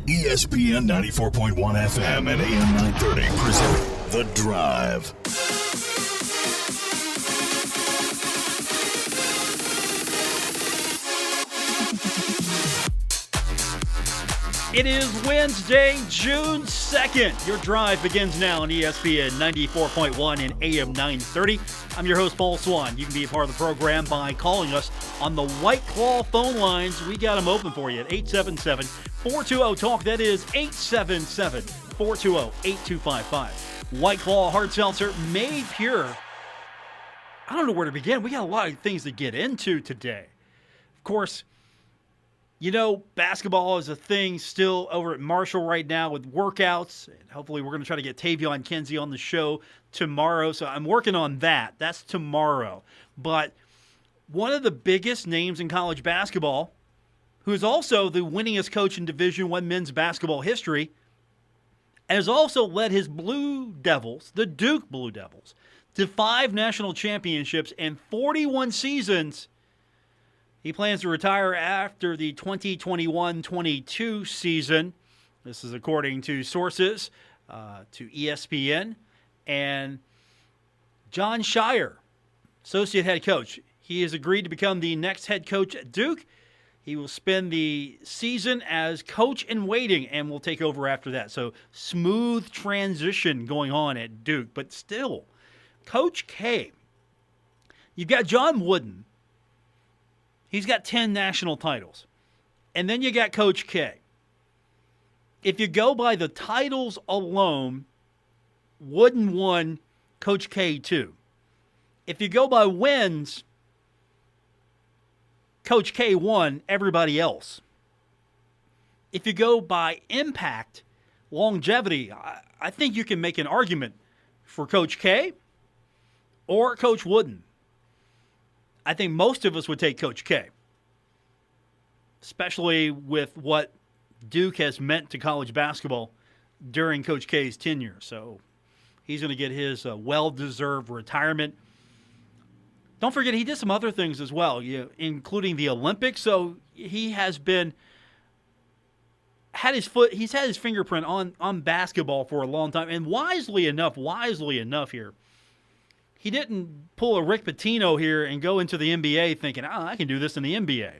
ESPN 94.1 FM and AM 930 present The Drive. It is Wednesday, June 2nd. Your drive begins now on ESPN 94.1 and AM 930. I'm your host, Paul Swann. You can be a part of the program by calling us on the White Claw phone lines. We got them open for you at 877-420-TALK. That is 877-420-8255. White Claw Hard Seltzer, made pure. I don't know where to begin. We got a lot of things to get into today. Of course, you know, basketball is a thing still over at Marshall right now with workouts. And hopefully we're going to try to get Tavion Kinsey on the show tomorrow. So I'm working on that. That's tomorrow. But one of the biggest names in college basketball, who is also the winningest coach in Division I men's basketball history, and has also led his Blue Devils, the Duke Blue Devils, to 5 national championships and 41 seasons. He plans to retire after the 2021-22 season. This is according to sources to ESPN. And John Shire, associate head coach, he has agreed to become the next head coach at Duke. He will spend the season as coach in waiting and will take over after that. So smooth transition going on at Duke. But still, Coach K, you've got John Wooden. He's got 10 national titles. And then you got Coach K. If you go by the titles alone, Wooden won, Coach K 2. If you go by wins, Coach K won everybody else. If you go by impact, longevity, I think you can make an argument for Coach K or Coach Wooden. I think most of us would take Coach K, especially with what Duke has meant to college basketball during Coach K's tenure. So he's going to get his well-deserved retirement. Don't forget, he did some other things as well, including the Olympics. So he has he's had his fingerprint on basketball for a long time. And wisely enough here, he didn't pull a Rick Pitino here and go into the NBA thinking, I can do this in the NBA.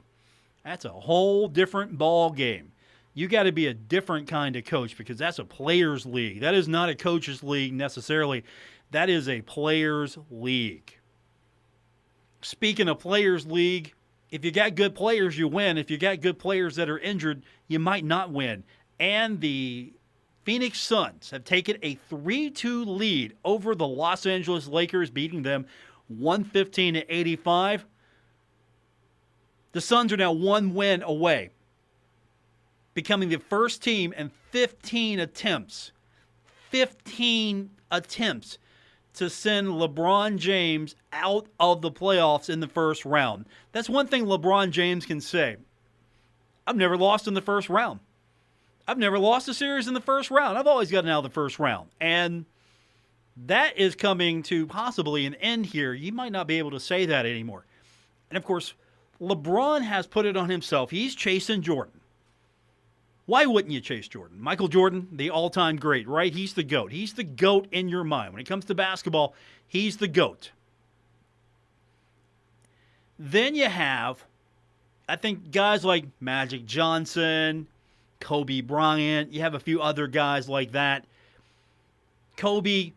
That's a whole different ball game. You got to be a different kind of coach because that's a players' league. That is not a coaches' league necessarily. That is a players' league. Speaking of players' league, if you got good players, you win. If you got good players that are injured, you might not win. And the Phoenix Suns have taken a 3-2 lead over the Los Angeles Lakers, beating them 115-85. The Suns are now 1 win away, becoming the first team in 15 attempts to send LeBron James out of the playoffs in the first round. That's one thing LeBron James can say. I've never lost in the first round. I've never lost a series in the first round. I've always gotten out of the first round. And that is coming to possibly an end here. You might not be able to say that anymore. And, of course, LeBron has put it on himself. He's chasing Jordan. Why wouldn't you chase Jordan? Michael Jordan, the all-time great, right? He's the GOAT. He's the GOAT in your mind. When it comes to basketball, he's the GOAT. Then you have, I think, guys like Magic Johnson, Kobe Bryant. You have a few other guys like that. Kobe's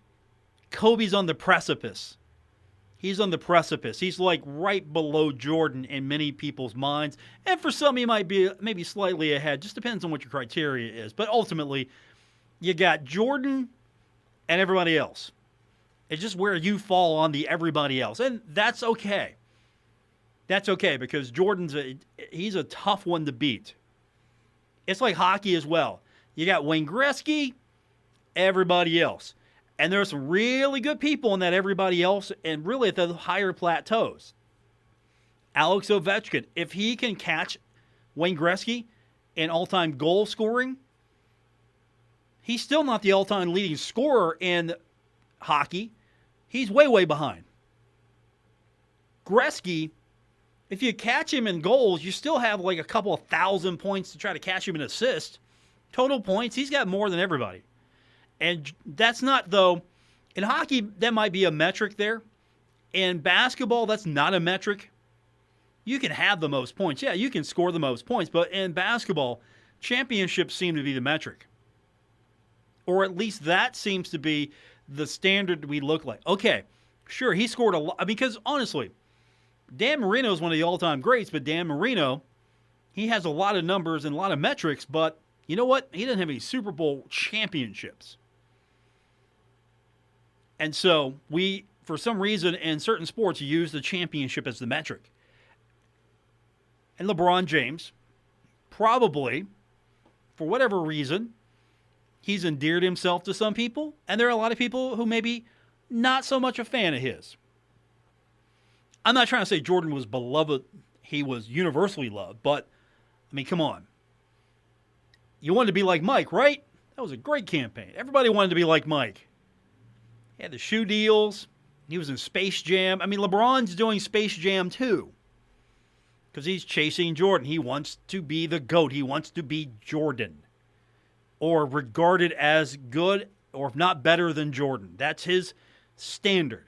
on the precipice. He's on the precipice. He's like right below Jordan in many people's minds. And for some, he might be maybe slightly ahead. Just depends on what your criteria is. But ultimately, you got Jordan and everybody else. It's just where you fall on the everybody else. And that's okay. That's okay because he's a tough one to beat. It's like hockey as well. You got Wayne Gretzky, everybody else. And there's some really good people in that everybody else and really at the higher plateaus. Alex Ovechkin, if he can catch Wayne Gretzky in all-time goal scoring, he's still not the all-time leading scorer in hockey. He's way, way behind. Gretzky, if you catch him in goals, you still have like a couple of thousand points to try to catch him in assists. Total points, he's got more than everybody. And that's not, though, in hockey, that might be a metric there. In basketball, that's not a metric. You can have the most points. Yeah, you can score the most points. But in basketball, championships seem to be the metric. Or at least that seems to be the standard we look like. Okay, sure, he scored a lot. Because honestly, Dan Marino is one of the all-time greats, but Dan Marino, he has a lot of numbers and a lot of metrics, but you know what? He doesn't have any Super Bowl championships. And so we, for some reason, in certain sports, use the championship as the metric. And LeBron James, probably, for whatever reason, he's endeared himself to some people, and there are a lot of people who maybe not so much a fan of his. I'm not trying to say Jordan was beloved. He was universally loved, but, I mean, come on. You wanted to be like Mike, right? That was a great campaign. Everybody wanted to be like Mike. He had the shoe deals. He was in Space Jam. I mean, LeBron's doing Space Jam too, because he's chasing Jordan. He wants to be the GOAT. He wants to be Jordan, or regarded as good, or if not better than Jordan. That's his standard.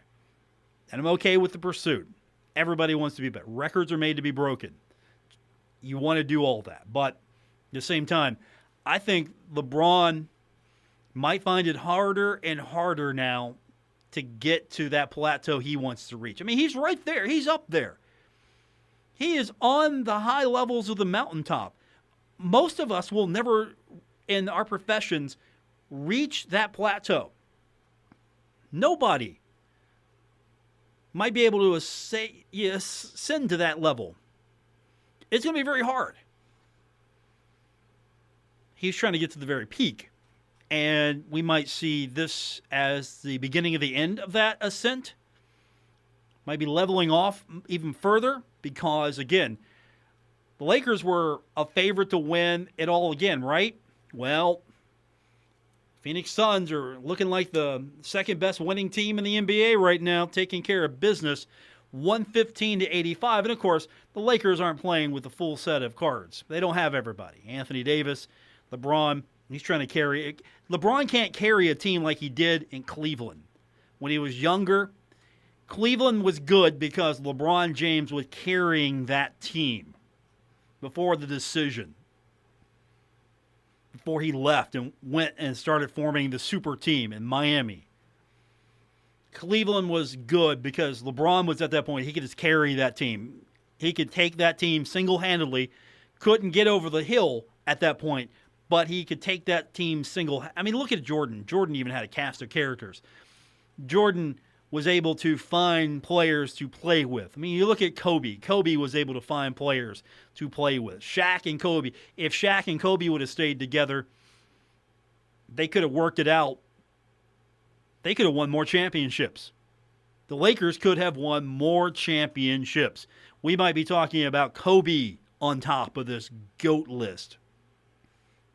And I'm okay with the pursuit. Everybody wants to be better. Records are made to be broken. You want to do all that. But at the same time, I think LeBron might find it harder and harder now to get to that plateau he wants to reach. I mean, he's right there. He's up there. He is on the high levels of the mountaintop. Most of us will never, in our professions, reach that plateau. Nobody might be able to ascend to that level. It's going to be very hard. He's trying to get to the very peak. And we might see this as the beginning of the end of that ascent. Might be leveling off even further because, again, the Lakers were a favorite to win it all again, right? Well, Phoenix Suns are looking like the second best winning team in the NBA right now, taking care of business, 115-85. And, of course, the Lakers aren't playing with the full set of cards. They don't have everybody. Anthony Davis, LeBron, he's trying to carry it. LeBron can't carry a team like he did in Cleveland. When he was younger, Cleveland was good because LeBron James was carrying that team before the decision. Before he left and went and started forming the super team in Miami. Cleveland was good because LeBron was at that point, he could just carry that team. He could take that team single-handedly, couldn't get over the hill at that point, but he could take that team I mean, look at Jordan. Jordan even had a cast of characters. Jordan was able to find players to play with. I mean, you look at Kobe. Kobe was able to find players to play with. Shaq and Kobe. If Shaq and Kobe would have stayed together, they could have worked it out. They could have won more championships. The Lakers could have won more championships. We might be talking about Kobe on top of this GOAT list.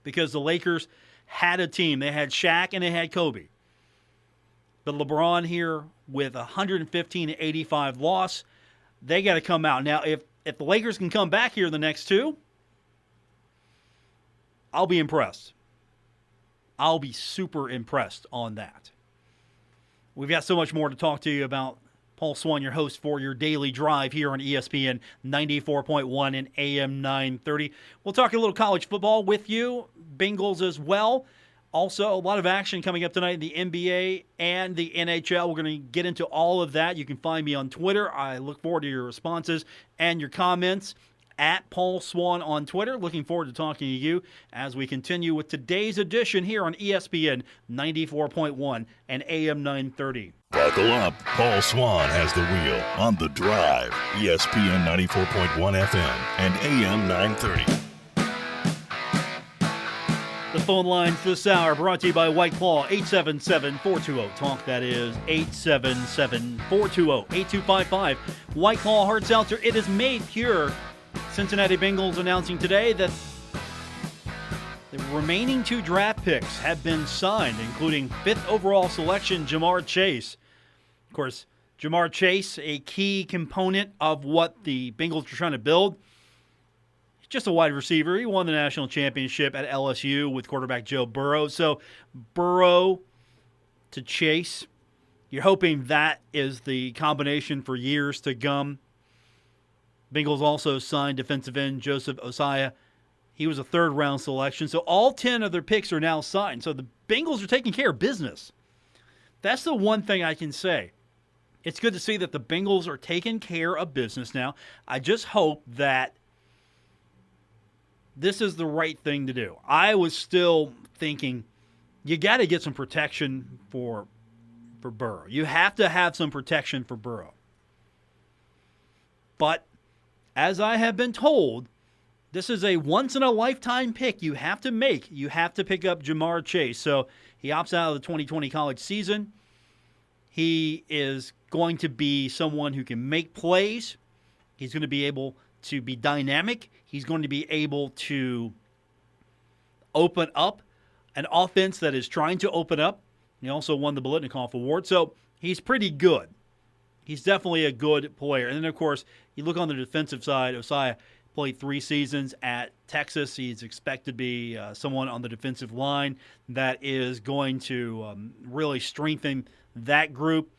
Because the Lakers had a team. They had Shaq and they had Kobe. But LeBron here with a 115-85 loss, they got to come out. Now, if the Lakers can come back here the next two, I'll be impressed. I'll be super impressed on that. We've got so much more to talk to you about. Paul Swann, your host for your daily drive here on ESPN 94.1 and AM 930. We'll talk a little college football with you, Bengals as well. Also, a lot of action coming up tonight in the NBA and the NHL. We're going to get into all of that. You can find me on Twitter. I look forward to your responses and your comments at Paul Swann on Twitter. Looking forward to talking to you as we continue with today's edition here on ESPN 94.1 and AM 930. Buckle up. Paul Swann has the wheel on The Drive. ESPN 94.1 FM and AM 930. The phone lines this hour brought to you by White Claw, 877-420-TALK. That is 877-420-8255. White Claw Hard Seltzer. It is made pure. Cincinnati Bengals announcing today that the remaining two draft picks have been signed, including 5th overall selection Jamar Chase. Of course, Jamar Chase, a key component of what the Bengals are trying to build. just a wide receiver. He won the national championship at LSU with quarterback Joe Burrow. So Burrow to Chase, you're hoping that is the combination for years to come. Bengals also signed defensive end Joseph Osai. He was a third-round selection. So all 10 of their picks are now signed. So the Bengals are taking care of business. That's the one thing I can say. It's good to see that the Bengals are taking care of business now. I just hope that this is the right thing to do. I was still thinking you got to get some protection for Burrow. You have to have some protection for Burrow. But as I have been told, this is a once-in-a-lifetime pick you have to make. You have to pick up Jamar Chase. So he opts out of the 2020 college season. He is going to be someone who can make plays. He's going to be able to be dynamic. He's going to be able to open up an offense that is trying to open up. He also won the Biletnikoff Award. So he's pretty good. He's definitely a good player. And then, of course, you look on the defensive side, Osai played 3 seasons at Texas. He's expected to be someone on the defensive line that is going to really strengthen that group.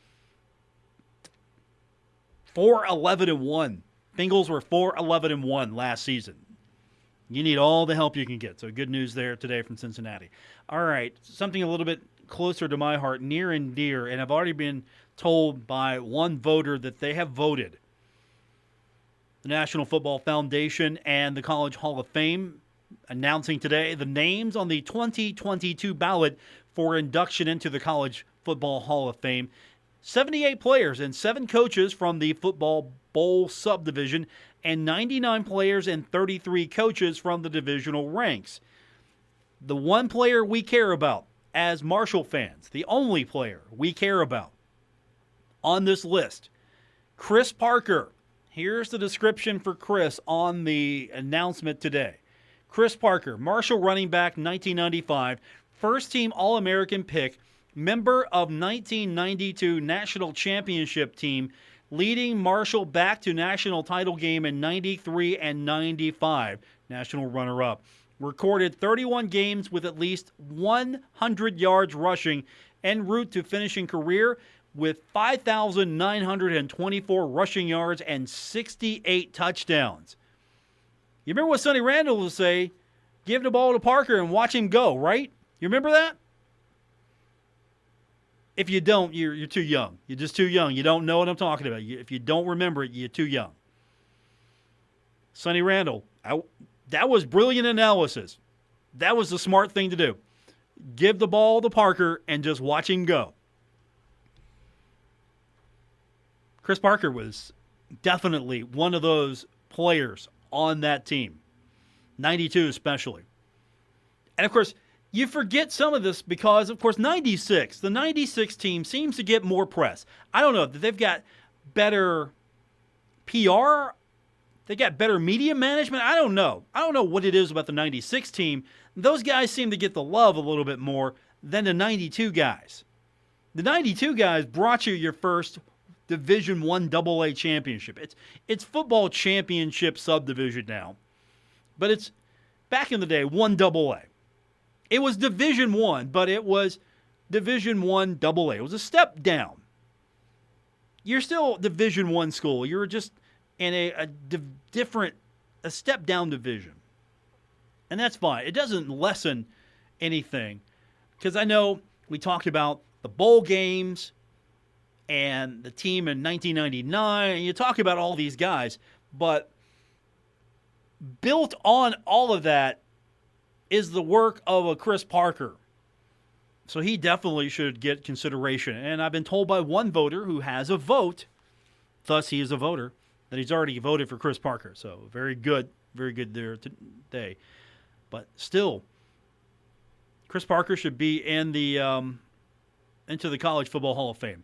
4-11-1. Bengals were 4-11-1 last season. You need all the help you can get. So good news there today from Cincinnati. All right, something a little bit closer to my heart, near and dear, and I've already been told by one voter that they have voted. The National Football Foundation and the College Hall of Fame announcing today the names on the 2022 ballot for induction into the College Football Hall of Fame. 78 players and 7 coaches from the Football Bowl subdivision and 99 players and 33 coaches from the divisional ranks. The one player we care about as Marshall fans, the only player we care about on this list, Chris Parker. Here's the description for Chris on the announcement today. Chris Parker, Marshall running back, 1995, first-team All-American pick, member of 1992 National Championship team, leading Marshall back to national title game in 93 and 95, national runner-up. Recorded 31 games with at least 100 yards rushing en route to finishing career with 5,924 rushing yards and 68 touchdowns. You remember what Sonny Randall would say? Give the ball to Parker and watch him go, right? You remember that? If you don't, you're too young. You're just too young. You don't know what I'm talking about. If you don't remember it, you're too young. Sonny Randall, that was brilliant analysis. That was the smart thing to do. Give the ball to Parker and just watch him go. Chris Parker was definitely one of those players on that team, 92 especially. And, of course, you forget some of this because, of course, the 96 team seems to get more press. I don't know. They've got better PR. They got better media management. I don't know. I don't know what it is about the 96 team. Those guys seem to get the love a little bit more than the 92 guys. The 92 guys brought you your first Division I AA championship. It's football championship subdivision now. But it's back in the day, 1 AA. It was Division I, but it was Division I AA. It was a step down. You're still Division I school. You're just in a step down division. And that's fine. It doesn't lessen anything. Because I know we talked about the bowl games and the team in 1999. And you talk about all these guys. But built on all of that is the work of a Chris Parker. So he definitely should get consideration. And I've been told by one voter who has a vote, thus he is a voter, that he's already voted for Chris Parker. So very good there today. But still, Chris Parker should be in the into the College Football Hall of Fame.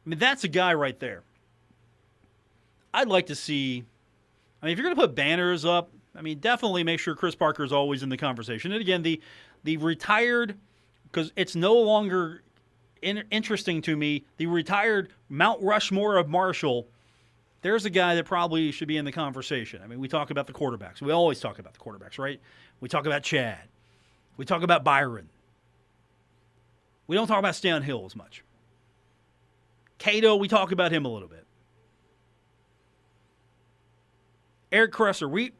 I mean, that's a guy right there. I'd like to see, I mean, if you're going to put banners up, I mean, definitely make sure Chris Parker is always in the conversation. And again, the retired, because it's no longer interesting to me, the retired Mount Rushmore of Marshall there's a guy that probably should be in the conversation. I mean, we talk about the quarterbacks. We always talk about the quarterbacks, right? We talk about Chad. We talk about Byron. We don't talk about Stan Hill as much. Cato, we talk about him a little bit. Eric Kresser. We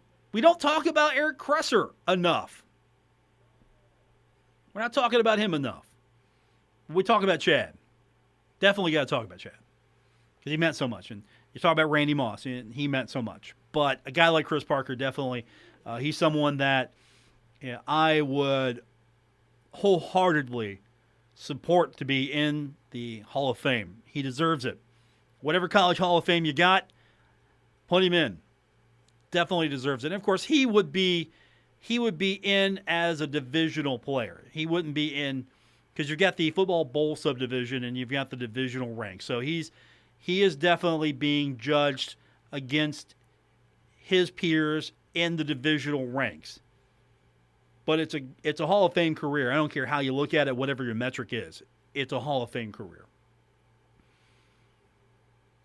don't talk about Eric Kresser enough. We're not talking about him enough. We talk about Chad. Definitely got to talk about Chad because he meant so much. And you talk about Randy Moss, and he meant so much. But a guy like Chris Parker, definitely, he's someone that I would wholeheartedly support to be in the Hall of Fame. He deserves it. Whatever college Hall of Fame you got, put him in. Definitely deserves it. And of course, he would be in as a divisional player. He wouldn't be in because you've got the football bowl subdivision and you've got the divisional rank. So he is definitely being judged against his peers in the divisional ranks. But it's a Hall of Fame career. I don't care how you look at it, whatever your metric is. It's a Hall of Fame career.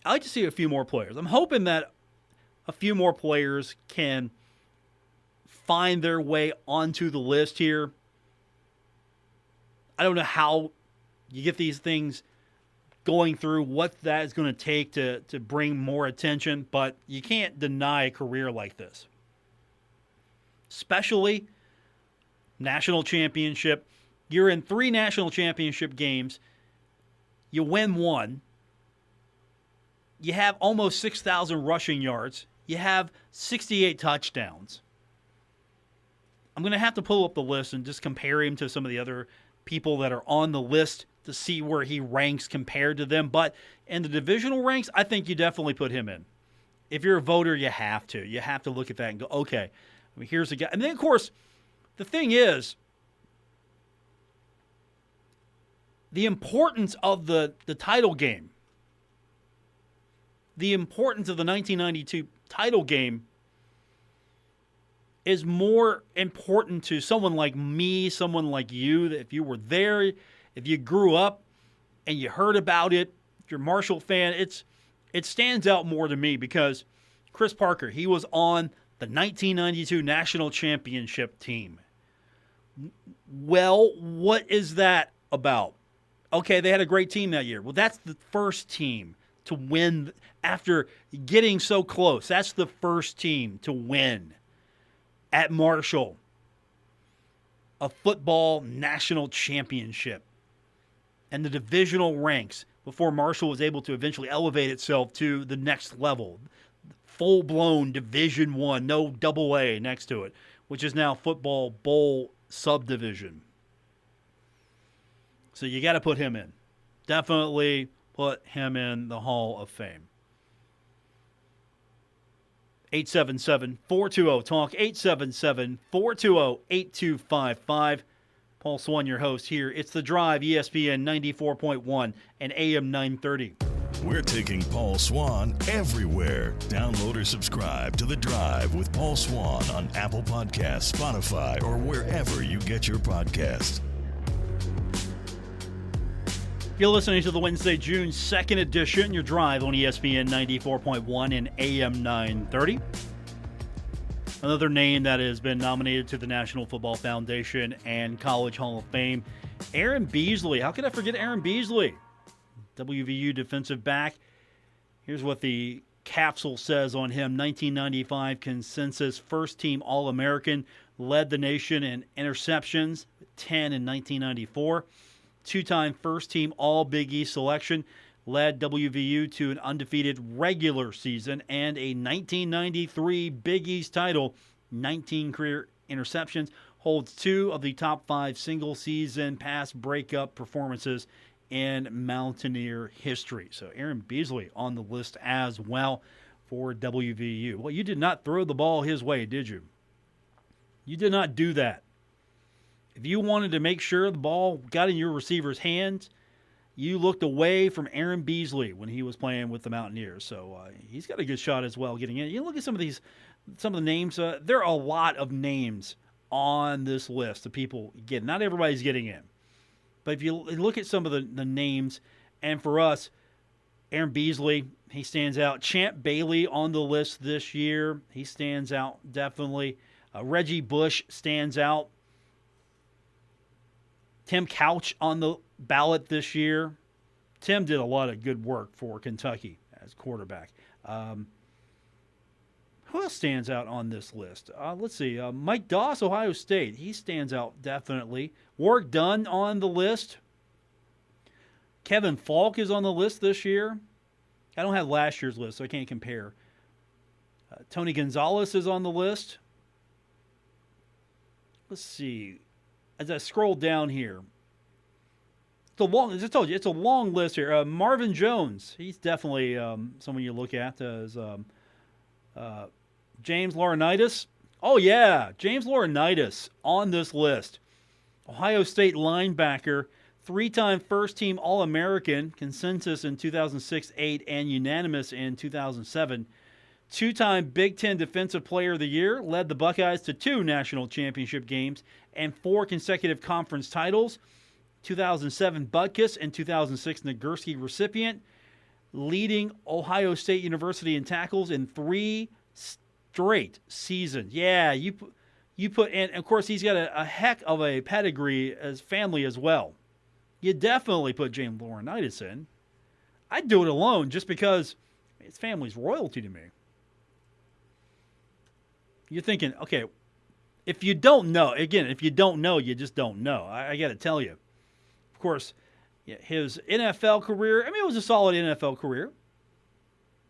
I'd like to see a few more players. I'm hoping that a few more players can find their way onto the list here. I don't know how you get these things going through, what that is going to take to bring more attention, but you can't deny a career like this. Especially national championship. You're in 3 national championship games. You win 1. You have almost 6,000 rushing yards. You have 68 touchdowns. I'm going to have to pull up the list and just compare him to some of the other people that are on the list to see where he ranks compared to them. But in the divisional ranks, I think you definitely put him in. If you're a voter, you have to. You have to look at that and go, okay, I mean, here's a guy. And then, of course, the thing is, the importance of the title game, the importance of the 1992 title game is more important to someone like me, someone like you, that if you were there, if you grew up and you heard about it, if you're a Marshall fan, it stands out more to me because Chris Parker, he was on the 1992 national championship team. Well, what is that about? Okay, they had a great team that year. Well, that's the first team to win after getting so close. That's the first team to win at Marshall a football national championship and the divisional ranks before Marshall was able to eventually elevate itself to the next level. Full-blown Division I, no double A next to it, which is now football bowl subdivision. So you got to put him in. Definitely put him in the Hall of Fame. 877-420-TALK, 877-420-8255. Paul Swann, your host here. It's The Drive, ESPN 94.1 and AM 930. We're taking Paul Swann everywhere. Download or subscribe to The Drive with Paul Swann on Apple Podcasts, Spotify, or wherever you get your podcasts. You're listening to the Wednesday, June 2nd edition, Your Drive on ESPN 94.1 and AM 930. Another name that has been nominated to the National Football Foundation and College Hall of Fame, Aaron Beasley. How could I forget Aaron Beasley? WVU defensive back. Here's what the capsule says on him. 1995 consensus first-team All-American, led the nation in interceptions, 10 in 1994. Two-time first-team All-Big East selection, led WVU to an undefeated regular season and a 1993 Big East title, 19 career interceptions, holds 2 of the top 5 single-season pass breakup performances in Mountaineer history. So Aaron Beasley on the list as well for WVU. Well, you did not throw the ball his way, did you? You did not do that. If you wanted to make sure the ball got in your receiver's hands, you looked away from Aaron Beasley when he was playing with the Mountaineers. So he's got a good shot as well getting in. You look at some of the names. There are a lot of names on this list of people. Again, not everybody's getting in. But if you look at some of the names, and for us, Aaron Beasley, he stands out. Champ Bailey on the list this year. He stands out definitely. Reggie Bush stands out. Tim Couch on the ballot this year. Tim did a lot of good work for Kentucky as quarterback. Who else stands out on this list? Let's see. Mike Doss, Ohio State. He stands out definitely. Warwick Dunn on the list. Kevin Falk is on the list this year. I don't have last year's list, so I can't compare. Tony Gonzalez is on the list. Let's see. As I scroll down here, as I told you, it's a long list here. Marvin Jones, he's definitely someone you look at as James Laurinaitis. Oh, yeah, James Laurinaitis on this list. Ohio State linebacker, 3-time first-team All-American, consensus in 2006, 8, and unanimous in 2007. 2-time Big Ten Defensive Player of the Year, led the Buckeyes to 2 national championship games and 4 consecutive conference titles. 2007 Butkus and 2006 Nagurski recipient, leading Ohio State University in tackles in 3 straight seasons. Yeah, you put in, of course, he's got a heck of a pedigree as family as well. You definitely put James Laurinaitis in. I'd do it alone just because his family's royalty to me. You're thinking, okay, if you don't know, you just don't know. I got to tell you. Of course, his NFL career, it was a solid NFL career.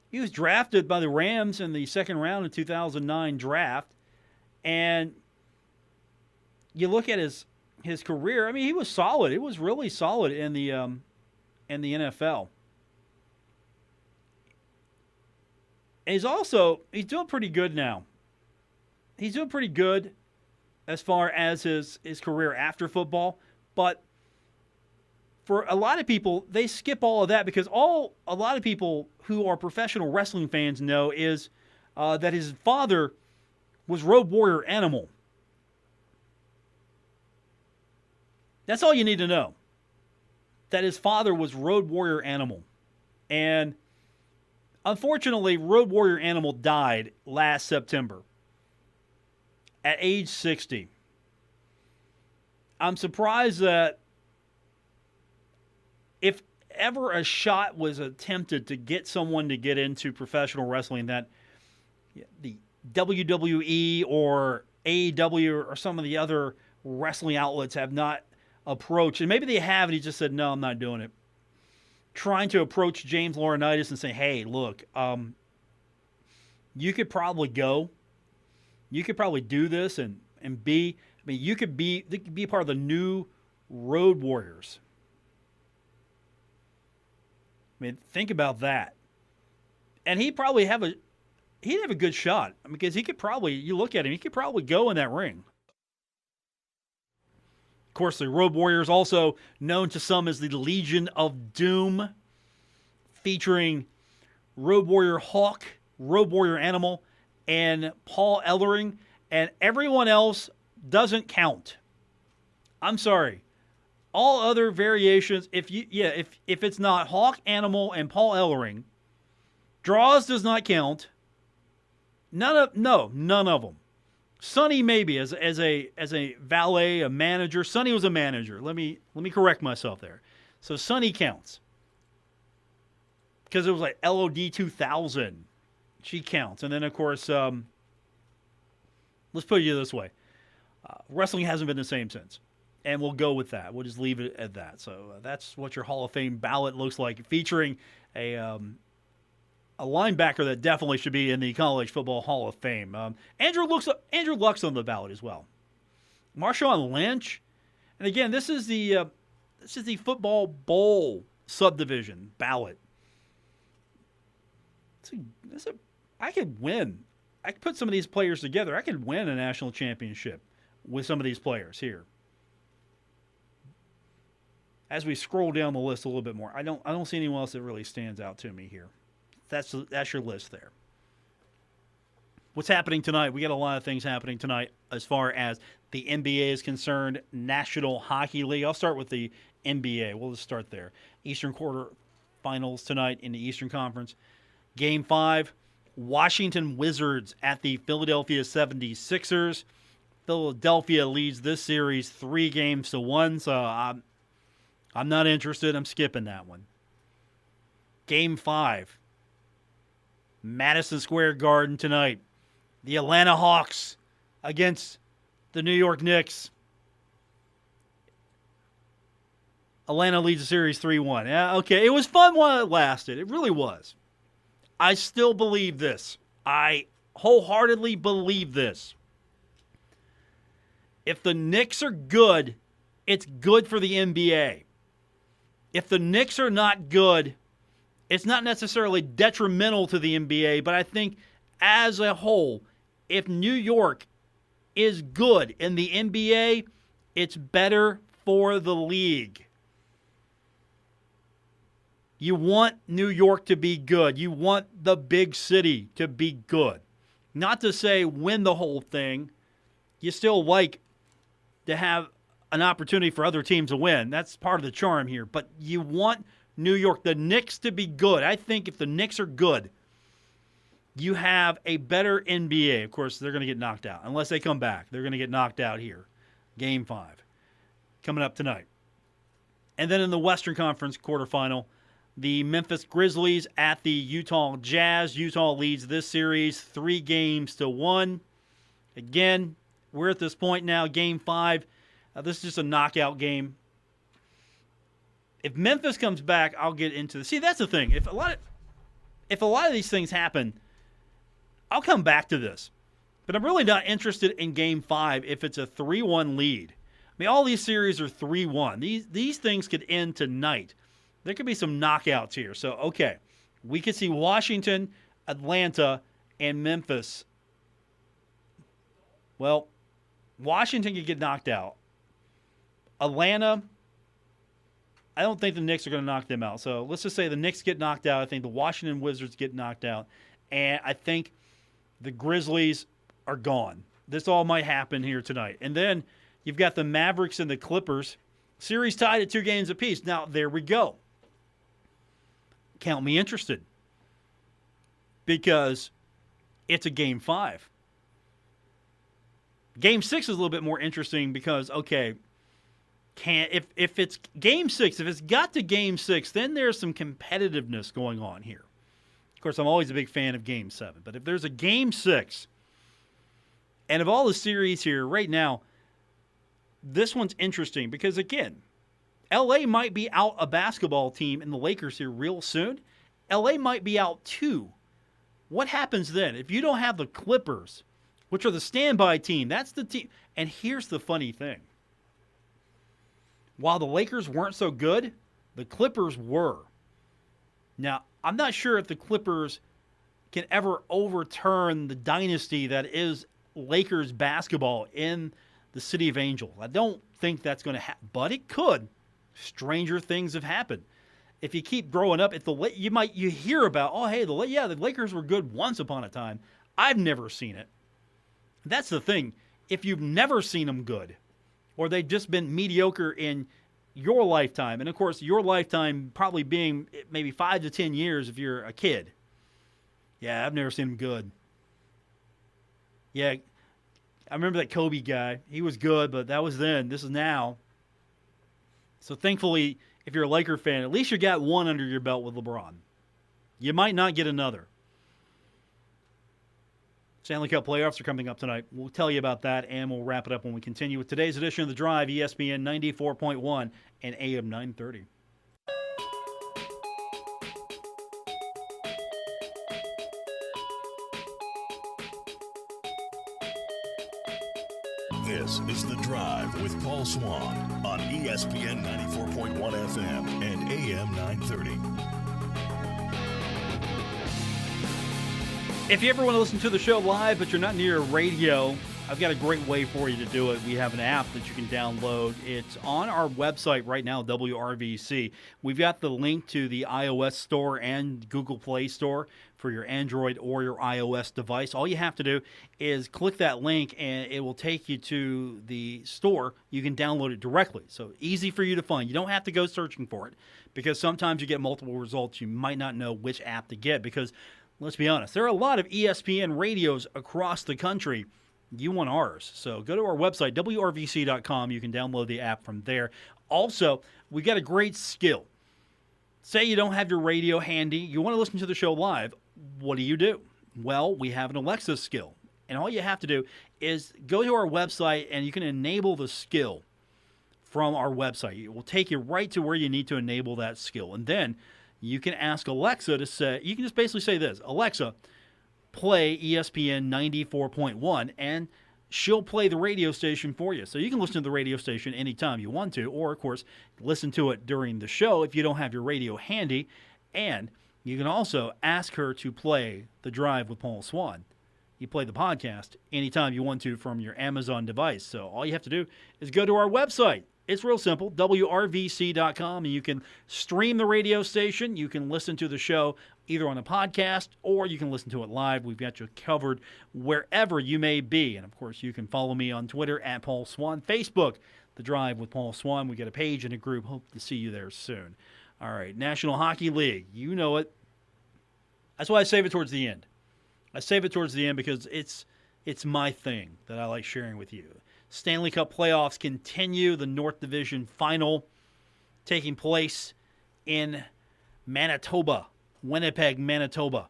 He was drafted by the Rams in the second round of 2009 draft. And you look at his career, he was solid. It was really solid in the NFL. And he's doing pretty good now. He's doing pretty good as far as his career after football, but for a lot of people, they skip all of that because a lot of people who are professional wrestling fans know is that his father was Road Warrior Animal. That's all you need to know. That his father was Road Warrior Animal. And unfortunately, Road Warrior Animal died last September at age 60. I'm surprised that if ever a shot was attempted to get someone to get into professional wrestling, that the WWE or AEW or some of the other wrestling outlets have not approached, and maybe they have, and he just said, no, I'm not doing it. Trying to approach James Laurinaitis and say, hey, look, you could probably go. You could probably do this and be, you could be part of the new Road Warriors. Think about that. And he'd probably have a good shot because he could probably, you look at him, he could probably go in that ring. Of course, the Road Warriors, also known to some as the Legion of Doom, featuring Road Warrior Hawk, Road Warrior Animal, and Paul Ellering, and everyone else doesn't count. I'm sorry. All other variations, if it's not Hawk, Animal, and Paul Ellering, Draws does not count. None of them. Sonny maybe as a valet, a manager. Sonny was a manager. Let me correct myself there. So Sonny counts because it was like LOD 2000. She counts, and then of course, let's put it this way: wrestling hasn't been the same since. And we'll go with that. We'll just leave it at that. So that's what your Hall of Fame ballot looks like, featuring a linebacker that definitely should be in the College Football Hall of Fame. Andrew Luck's on the ballot as well. Marshawn Lynch, and again, this is the Football Bowl subdivision ballot. I could win. I could put some of these players together. I could win a national championship with some of these players here. As we scroll down the list a little bit more, I don't see anyone else that really stands out to me here. That's your list there. What's happening tonight? We got a lot of things happening tonight as far as the NBA is concerned. National Hockey League. I'll start with the NBA. We'll just start there. Eastern Quarter finals tonight in the Eastern Conference. Game 5, Washington Wizards at the Philadelphia 76ers. Philadelphia leads this series 3-1, so I'm not interested. I'm skipping that one. Game 5, Madison Square Garden tonight. The Atlanta Hawks against the New York Knicks. Atlanta leads the series 3-1. Yeah, okay, it was fun while it lasted. It really was. I still believe this. I wholeheartedly believe this. If the Knicks are good, it's good for the NBA. If the Knicks are not good, it's not necessarily detrimental to the NBA, but I think as a whole, if New York is good in the NBA, it's better for the league. You want New York to be good. You want the big city to be good. Not to say win the whole thing. You still like to have an opportunity for other teams to win. That's part of the charm here. But you want New York, the Knicks, to be good. I think if the Knicks are good, you have a better NBA. Of course, they're going to get knocked out. Unless they come back. They're going to get knocked out here. Game 5. Coming up tonight. And then in the Western Conference quarterfinal, the Memphis Grizzlies at the Utah Jazz. Utah leads this series 3-1. Again, we're at this point now, Game 5. This is just a knockout game. If Memphis comes back, I'll get into this. See, that's the thing. If a lot of these things happen, I'll come back to this. But I'm really not interested in Game 5 if it's a 3-1 lead. I mean, all these series are 3-1. These things could end tonight. There could be some knockouts here. So, okay, we could see Washington, Atlanta, and Memphis. Well, Washington could get knocked out. Atlanta, I don't think the Knicks are going to knock them out. So let's just say the Knicks get knocked out. I think the Washington Wizards get knocked out. And I think the Grizzlies are gone. This all might happen here tonight. And then you've got the Mavericks and the Clippers. Series tied at 2 games apiece. Now, there we go. Count me interested. Because it's a Game 5. Game 6 is a little bit more interesting because, okay, if it's Game 6, if it's got to Game 6, then there's some competitiveness going on here. Of course, I'm always a big fan of Game 7. But if there's a Game 6, and of all the series here right now, this one's interesting because, again, LA might be out a basketball team in the Lakers here real soon. LA might be out too. What happens then? If you don't have the Clippers, which are the standby team, that's the team. And here's the funny thing. While the Lakers weren't so good, the Clippers were. Now, I'm not sure if the Clippers can ever overturn the dynasty that is Lakers basketball in the City of Angels. I don't think that's going to happen, but it could. Stranger things have happened. If you keep growing up, you hear about, oh, hey, the Lakers were good once upon a time. I've never seen it. That's the thing. If you've never seen them good, or they've just been mediocre in your lifetime, and of course your lifetime probably being maybe 5 to 10 years if you're a kid. Yeah, I've never seen them good. Yeah, I remember that Kobe guy. He was good, but that was then. This is now. So thankfully, if you're a Laker fan, at least you got one under your belt with LeBron. You might not get another. Stanley Cup playoffs are coming up tonight. We'll tell you about that, and we'll wrap it up when we continue with today's edition of The Drive, ESPN 94.1 and AM 930. This is The Drive with Paul Swann on ESPN 94.1 FM and AM 930. If you ever want to listen to the show live, but you're not near a radio, I've got a great way for you to do it. We have an app that you can download. It's on our website right now, WRVC. We've got the link to the iOS store and Google Play Store for your Android or your iOS device. All you have to do is click that link, and it will take you to the store. You can download it directly. So easy for you to find. You don't have to go searching for it, because sometimes you get multiple results. You might not know which app to get because, let's be honest, there are a lot of ESPN radios across the country. You want ours. So go to our website, WRVC.com. You can download the app from there. Also, we got a great skill. Say you don't have your radio handy. You want to listen to the show live. What do? Well, we have an Alexa skill. And all you have to do is go to our website, and you can enable the skill from our website. It will take you right to where you need to enable that skill. And then you can ask Alexa to say, you can just basically say this, Alexa, play ESPN 94.1, and she'll play the radio station for you. So you can listen to the radio station anytime you want to, or, of course, listen to it during the show if you don't have your radio handy. And you can also ask her to play The Drive with Paul Swann. You play the podcast anytime you want to from your Amazon device. So all you have to do is go to our website. It's real simple, WRVC.com, and you can stream the radio station. You can listen to the show either on a podcast or you can listen to it live. We've got you covered wherever you may be. And, of course, you can follow me on Twitter at Paul Swann, Facebook, The Drive with Paul Swann. We got a page and a group. Hope to see you there soon. All right, National Hockey League. You know it. That's why I save it towards the end. I save it towards the end because it's my thing that I like sharing with you. Stanley Cup playoffs continue. The North Division final taking place in Manitoba, Winnipeg, Manitoba.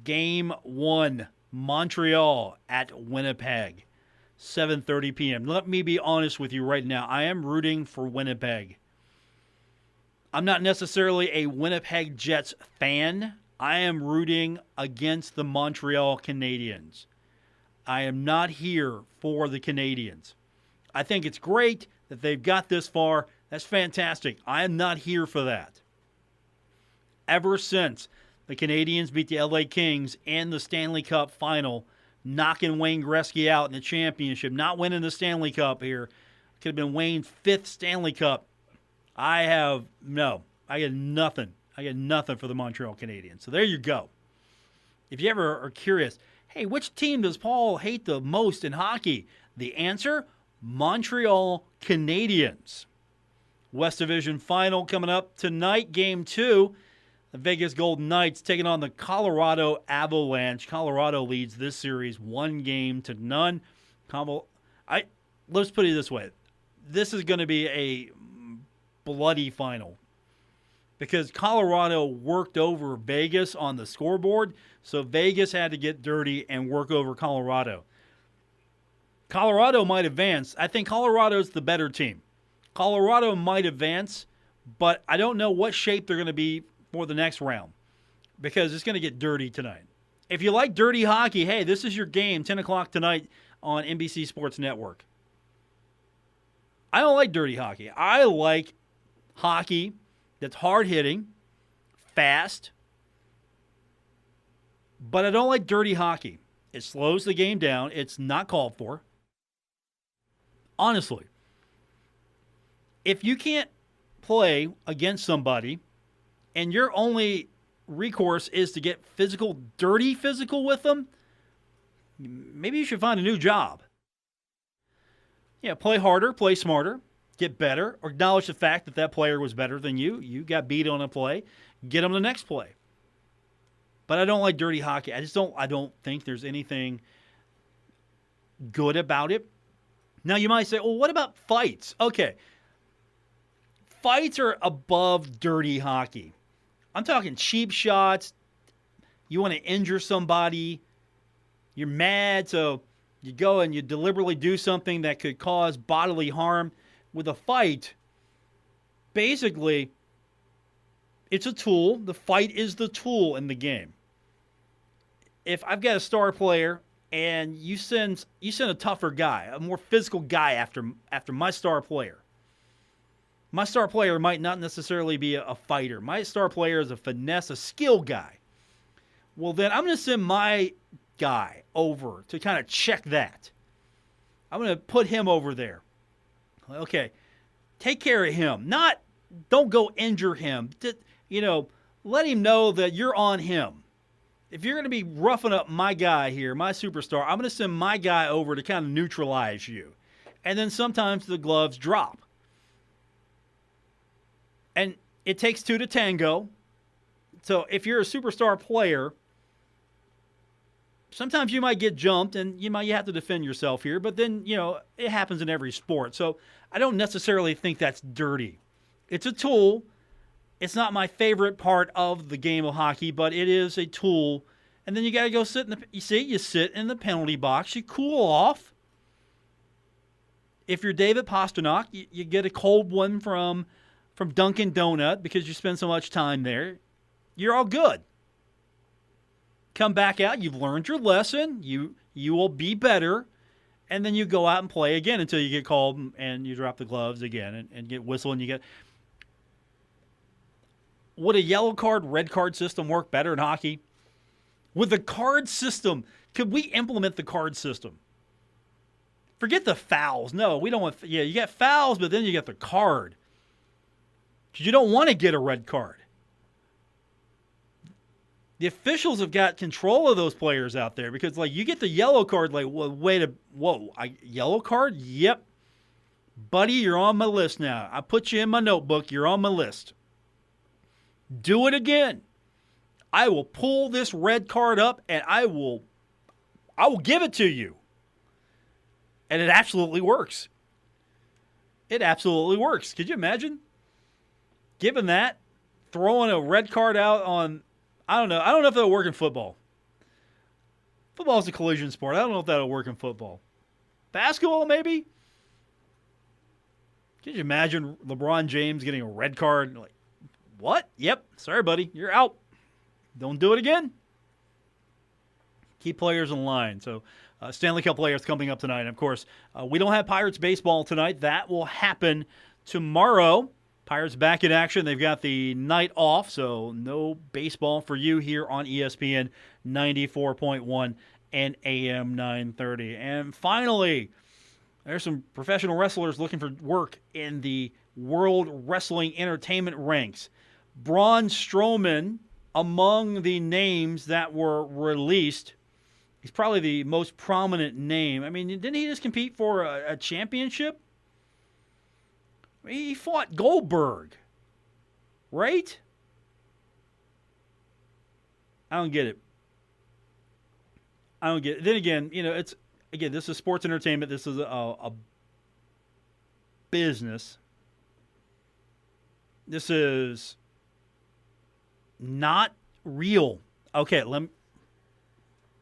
Game 1, Montreal at Winnipeg, 7:30 p.m. Let me be honest with you right now. I am rooting for Winnipeg. I'm not necessarily a Winnipeg Jets fan. I am rooting against the Montreal Canadiens. I am not here for the Canadiens. I think it's great that they've got this far. That's fantastic. I am not here for that. Ever since the Canadiens beat the LA Kings in the Stanley Cup final, knocking Wayne Gretzky out in the championship, not winning the Stanley Cup here, could have been Wayne's 5th Stanley Cup. I got nothing. I got nothing for the Montreal Canadiens. So there you go. If you ever are curious, hey, which team does Paul hate the most in hockey? The answer, Montreal Canadiens. West Division final coming up tonight, Game 2. The Vegas Golden Knights taking on the Colorado Avalanche. Colorado leads this series 1-0. Let's put it this way. This is going to be a bloody final because Colorado worked over Vegas on the scoreboard, so Vegas had to get dirty and work over Colorado. Colorado might advance. I think Colorado's the better team. Colorado might advance, but I don't know what shape they're going to be for the next round because it's going to get dirty tonight. If you like dirty hockey, hey, this is your game, 10 o'clock tonight on NBC Sports Network. I don't like dirty hockey. I like hockey that's hard-hitting, fast, but I don't like dirty hockey. It slows the game down. It's not called for. Honestly, if you can't play against somebody and your only recourse is to get dirty physical with them, maybe you should find a new job. Yeah, play harder, play smarter, get better, or acknowledge the fact that that player was better than you. You got beat on a play. Get them the next play. But I don't like dirty hockey. I don't think there's anything good about it. Now you might say, well, what about fights? Okay. Fights are above dirty hockey. I'm talking cheap shots. You want to injure somebody. You're mad, so you go and you deliberately do something that could cause bodily harm. With a fight, basically, it's a tool. The fight is the tool in the game. If I've got a star player and you send a tougher guy, a more physical guy after my star player. My star player might not necessarily be a fighter. My star player is a finesse, a skill guy. Well, then I'm going to send my guy over to kind of check that. I'm going to put him over there. Okay, take care of him. Don't go injure him. Let him know that you're on him. If you're going to be roughing up my guy here, my superstar, I'm going to send my guy over to kind of neutralize you. And then sometimes the gloves drop. And it takes two to tango. So if you're a superstar player, sometimes you might get jumped and you have to defend yourself here. But then, it happens in every sport. So I don't necessarily think that's dirty. It's a tool. It's not my favorite part of the game of hockey, but it is a tool. And then you got to go sit you sit in the penalty box. You cool off. If you're David Pastrnak, you get a cold one from Dunkin' Donut because you spend so much time there. You're all good. Come back out. You've learned your lesson. You will be better. And then you go out and play again until you get called and you drop the gloves again and get whistled and you get... Would a yellow card, red card system work better in hockey? With the card system, could we implement the card system? Forget the fouls. No, we don't want... Yeah, you got fouls, but then you got the card. Because you don't want to get a red card. The officials have got control of those players out there because, you get the yellow card, yellow card? Yep. Buddy, you're on my list now. I put you in my notebook. You're on my list. Do it again. I will pull this red card up and I will give it to you. And it absolutely works. It absolutely works. Could you imagine giving that, throwing a red card out on, I don't know if that'll work in football. Football is a collision sport. I don't know if that'll work in football. Basketball, maybe? Could you imagine LeBron James getting a red card? What? Yep. Sorry, buddy. You're out. Don't do it again. Keep players in line. So, Stanley Cup players coming up tonight. And of course, we don't have Pirates baseball tonight. That will happen tomorrow. Pirates back in action. They've got the night off, so no baseball for you here on ESPN 94.1 and AM 930. And finally, there's some professional wrestlers looking for work in the World Wrestling Entertainment ranks. Braun Strowman, among the names that were released, he's probably the most prominent name. I mean, didn't he just compete for a championship? He fought Goldberg, right? I don't get it. Then again, this is sports entertainment. This is a business. This is not real. Okay, let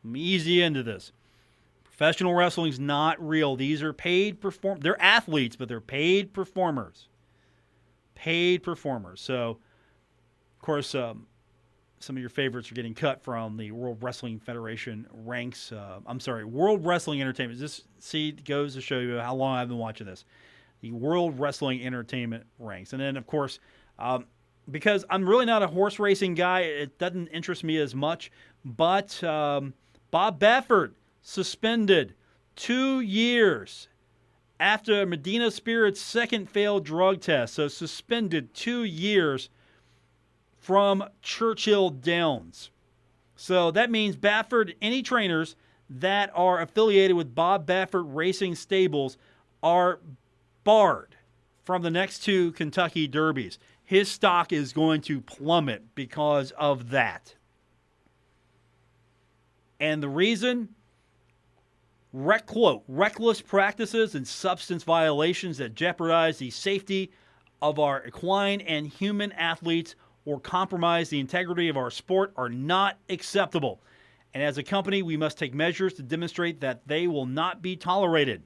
me ease you into this. Professional wrestling's not real. These are paid they're athletes, but they're paid performers. Paid performers. So, of course, some of your favorites are getting cut from the World Wrestling Federation ranks. World Wrestling Entertainment. This goes to show you how long I've been watching this. The World Wrestling Entertainment ranks. And then, of course, because I'm really not a horse racing guy, it doesn't interest me as much. But Bob Baffert suspended 2 years after Medina Spirit's second failed drug test. So suspended 2 years from Churchill Downs. So that means Baffert, any trainers that are affiliated with Bob Baffert Racing Stables are barred from the next two Kentucky Derbies. His stock is going to plummet because of that. And the reason? Reckless practices and substance violations that jeopardize the safety of our equine and human athletes or compromise the integrity of our sport are not acceptable. And as a company, we must take measures to demonstrate that they will not be tolerated.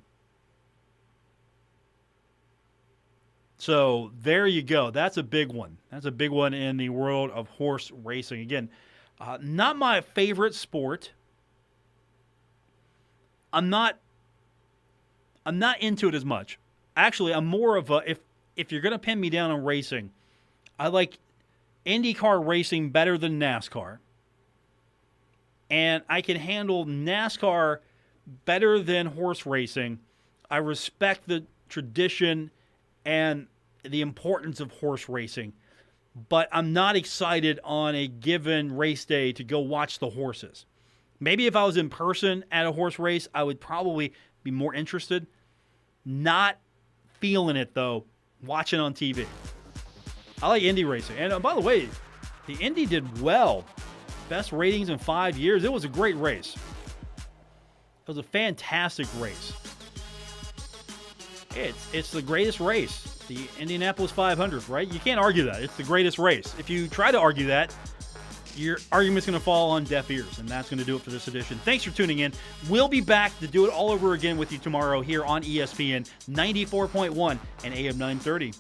So there you go. That's a big one. That's a big one in the world of horse racing. Again, not my favorite sport. I'm not into it as much. Actually, I'm more of a, if you're going to pin me down on racing, I like IndyCar racing better than NASCAR. And I can handle NASCAR better than horse racing. I respect the tradition and the importance of horse racing, but I'm not excited on a given race day to go watch the horses. Maybe if I was in person at a horse race, I would probably be more interested. Not feeling it, though, watching on TV. I like Indy racing. And by the way, the Indy did well. Best ratings in 5 years. It was a great race. It was a fantastic race. It's the greatest race. The Indianapolis 500, right? You can't argue that. It's the greatest race. If you try to argue that, your argument's going to fall on deaf ears, and that's going to do it for this edition. Thanks for tuning in. We'll be back to do it all over again with you tomorrow here on ESPN 94.1 and AM 930.